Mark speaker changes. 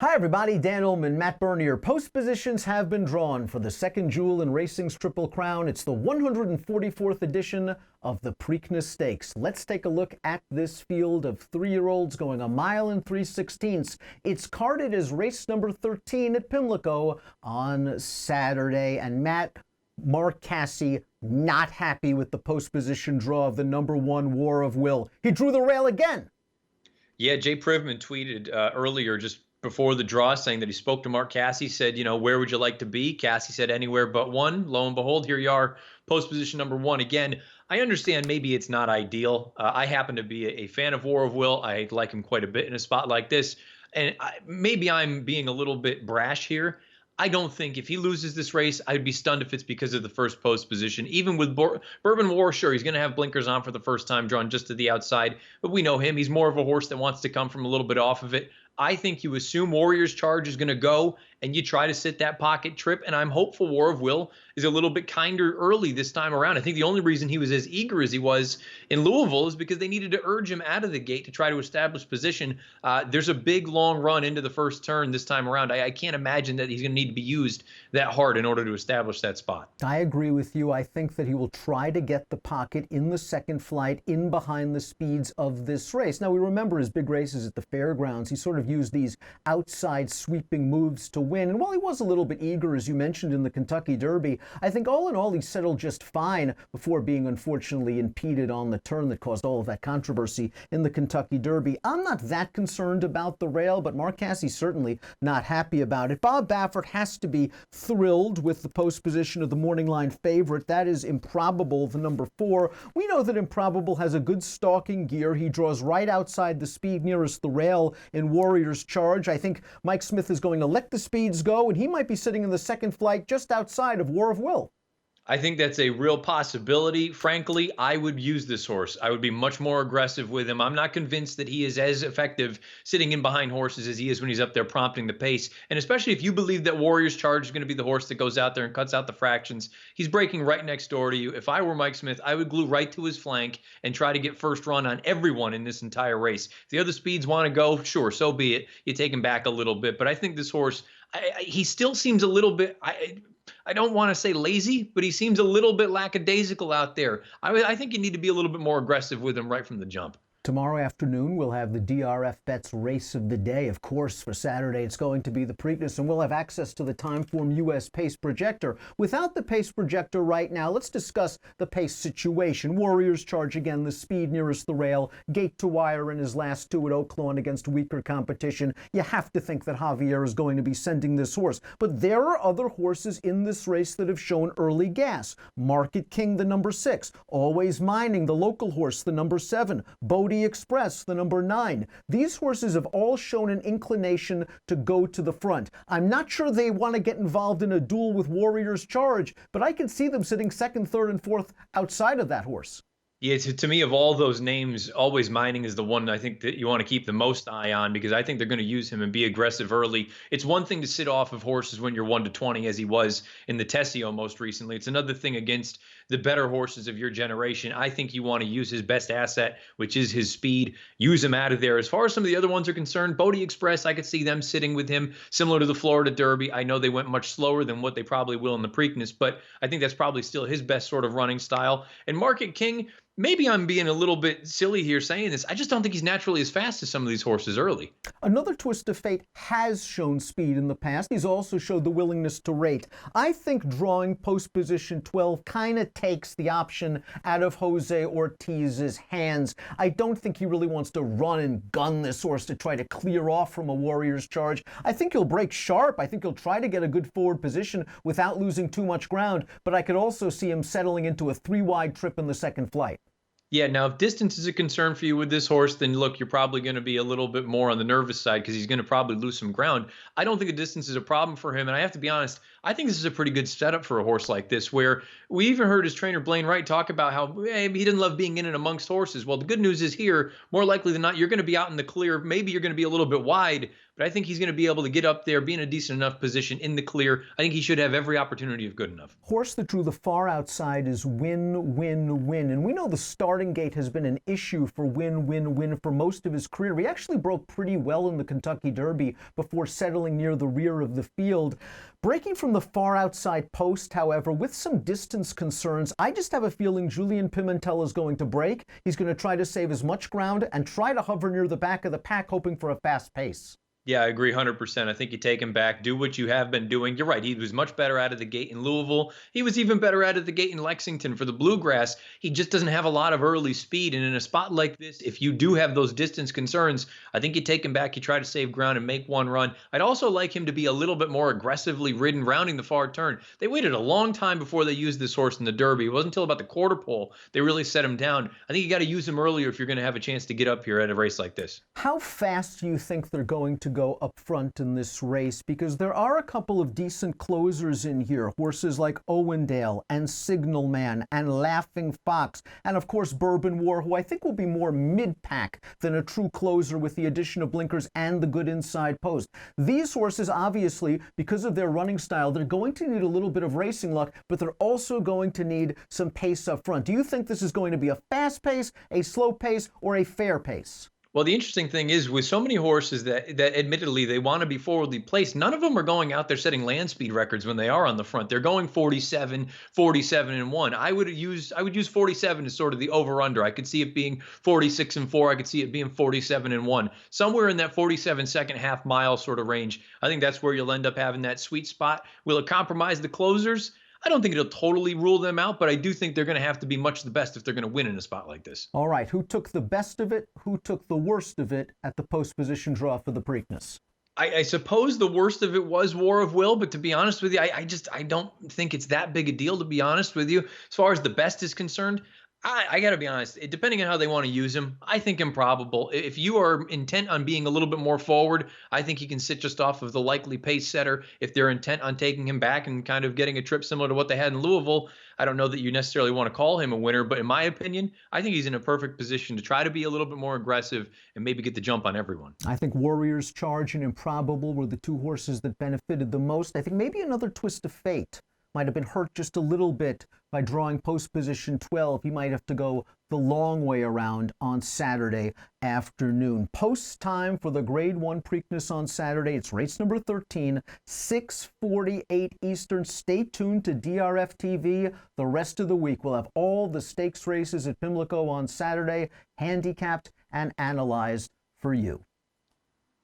Speaker 1: Hi everybody, Dan Illman, Matt Bernier. Post positions have been drawn for the second jewel in racing's Triple Crown. It's the 144th edition of the Preakness Stakes. Let's take a look at this field of three-year-olds going a mile and 3/16. It's carded as race number 13 at Pimlico on Saturday. And Matt, Mark Casse not happy with the post position draw of the number one War of Will. He drew the rail again.
Speaker 2: Yeah, Jay Privman tweeted earlier, just before the draw, saying that he spoke to Mark Casse, said, where would you like to be? Casse said anywhere but one. Lo and behold, here you are, post position number one. Again, I understand maybe it's not ideal. I happen to be a fan of War of Will. I like him quite a bit in a spot like this. And maybe I'm being a little bit brash here. I don't think if he loses this race, I'd be stunned if it's because of the first post position. Even with Bourbon War, sure, he's going to have blinkers on for the first time, drawn just to the outside. But we know him. He's more of a horse that wants to come from a little bit off of it. I think you assume Warrior's Charge is going to go, and you try to sit that pocket trip. And I'm hopeful War of Will is a little bit kinder early this time around. I think the only reason he was as eager as he was in Louisville is because they needed to urge him out of the gate to try to establish position. There's a big, long run into the first turn this time around. I can't imagine that he's going to need to be used that hard in order to establish that spot.
Speaker 1: I agree with you. I think that he will try to get the pocket in the second flight, in behind the speeds of this race. Now, we remember his big races at the fairgrounds. He sort of used these outside sweeping moves to win. And while he was a little bit eager, as you mentioned, in the Kentucky Derby, I think all in all he settled just fine before being unfortunately impeded on the turn that caused all of that controversy in the Kentucky Derby. I'm not that concerned about the rail, but Mark Casse certainly not happy about it. Bob Baffert has to be thrilled with the post position of the morning line favorite. That is Improbable, the number 4. We know that Improbable has a good stalking gear. He draws right outside the speed nearest the rail in Warrior's Charge. I think Mike Smith is going to let the speeds go, and he might be sitting in the second flight just outside of War of Will.
Speaker 2: I think that's a real possibility. Frankly, I would use this horse. I would be much more aggressive with him. I'm not convinced that he is as effective sitting in behind horses as he is when he's up there prompting the pace. And especially if you believe that Warrior's Charge is going to be the horse that goes out there and cuts out the fractions, he's breaking right next door to you. If I were Mike Smith, I would glue right to his flank and try to get first run on everyone in this entire race. If the other speeds want to go, sure, so be it. You take him back a little bit. But I think this horse, he still seems a little bit... I don't want to say lazy, but he seems a little bit lackadaisical out there. I think you need to be a little bit more aggressive with him right from the jump.
Speaker 1: Tomorrow afternoon, we'll have the DRF Bets race of the day. Of course, for Saturday, it's going to be the Preakness, and we'll have access to the Timeform US Pace Projector. Without the Pace Projector right now, let's discuss the pace situation. Warrior's Charge, again, the speed nearest the rail. Gate to wire in his last two at Oaklawn against weaker competition. You have to think that Javier is going to be sending this horse. But there are other horses in this race that have shown early gas. Market King, the number 6. Always Mining, the local horse, the number 7. Bodie Express, the number 9. These horses have all shown an inclination to go to the front. I'm not sure they want to get involved in a duel with Warrior's Charge, but I can see them sitting second, third, and fourth outside of that horse.
Speaker 2: Yeah, to me, of all those names, Always Mining is the one I think that you want to keep the most eye on, because I think they're going to use him and be aggressive early. It's one thing to sit off of horses when you're 1-20, as he was in the Tessio most recently. It's another thing against the better horses of your generation. I think you want to use his best asset, which is his speed. Use him out of there. As far as some of the other ones are concerned, Bodie Express, I could see them sitting with him, similar to the Florida Derby. I know they went much slower than what they probably will in the Preakness, but I think that's probably still his best sort of running style. And Market King, maybe I'm being a little bit silly here saying this. I just don't think he's naturally as fast as some of these horses early.
Speaker 1: Another Twist of Fate has shown speed in the past. He's also showed the willingness to rate. I think drawing post position 12 kind of takes the option out of Jose Ortiz's hands. I don't think he really wants to run and gun this horse to try to clear off from a Warrior's Charge. I think he'll break sharp. I think he'll try to get a good forward position without losing too much ground, but I could also see him settling into a 3-wide trip in the second flight.
Speaker 2: Yeah, now if distance is a concern for you with this horse, then look, you're probably going to be a little bit more on the nervous side because he's going to probably lose some ground. I don't think the distance is a problem for him, and I have to be honest, I think this is a pretty good setup for a horse like this, where we even heard his trainer Blaine Wright talk about how he didn't love being in and amongst horses. Well, the good news is here, more likely than not, you're going to be out in the clear. Maybe you're going to be a little bit wide, but I think he's going to be able to get up there, be in a decent enough position in the clear. I think he should have every opportunity of good enough.
Speaker 1: Horse that drew the far outside is Win, Win, Win. And we know the starting gate has been an issue for Win, Win, Win for most of his career. He actually broke pretty well in the Kentucky Derby before settling near the rear of the field. Breaking from the far outside post, however, with some distance concerns, I just have a feeling Julian Pimentel is going to break. He's going to try to save as much ground and try to hover near the back of the pack, hoping for a fast pace.
Speaker 2: Yeah, I agree 100%. I think you take him back, do what you have been doing. You're right. He was much better out of the gate in Louisville. He was even better out of the gate in Lexington for the Bluegrass. He just doesn't have a lot of early speed. And in a spot like this, if you do have those distance concerns, I think you take him back, you try to save ground and make one run. I'd also like him to be a little bit more aggressively ridden, rounding the far turn. They waited a long time before they used this horse in the Derby. It wasn't until about the quarter pole they really set him down. I think you got to use him earlier if you're going to have a chance to get up here at a race like this.
Speaker 1: How fast do you think they're going to go up front in this race? Because there are a couple of decent closers in here. Horses like Owendale and Signal Man and Laughing Fox. And of course, Bourbon War, who I think will be more mid-pack than a true closer with the addition of blinkers and the good inside post. These horses, obviously, because of their running style, they're going to need a little bit of racing luck, but they're also going to need some pace up front. Do you think this is going to be a fast pace, a slow pace, or a fair pace?
Speaker 2: Well, the interesting thing is with so many horses that admittedly they want to be forwardly placed, none of them are going out there setting land speed records when they are on the front. They're going 47, 47 and 1. I would use 47 as sort of the over under. I could see it being 46 and 4. I could see it being 47 and 1. Somewhere in that 47 second half mile sort of range. I think that's where you'll end up having that sweet spot. Will it compromise the closers? I don't think it'll totally rule them out, but I do think they're going to have to be much the best if they're going to win in a spot like this.
Speaker 1: All right, who took the best of it? Who took the worst of it at the post position draw for the Preakness?
Speaker 2: I suppose the worst of it was War of Will, but to be honest with you, I don't think it's that big a deal, to be honest with you. As far as the best is concerned, I got to be honest, depending on how they want to use him, I think improbable. If you are intent on being a little bit more forward, I think he can sit just off of the likely pace setter. If they're intent on taking him back and kind of getting a trip similar to what they had in Louisville, I don't know that you necessarily want to call him a winner, but in my opinion, I think he's in a perfect position to try to be a little bit more aggressive and maybe get the jump on everyone.
Speaker 1: I think Warriors Charge and Improbable were the two horses that benefited the most. I think maybe another twist of fate might have been hurt just a little bit by drawing post position 12. He might have to go the long way around on Saturday afternoon. Post time for the Grade 1 Preakness on Saturday. It's race number 13, 6:48 Eastern. Stay tuned to DRFTV. The rest of the week we'll have all the stakes races at Pimlico on Saturday, handicapped and analyzed for you.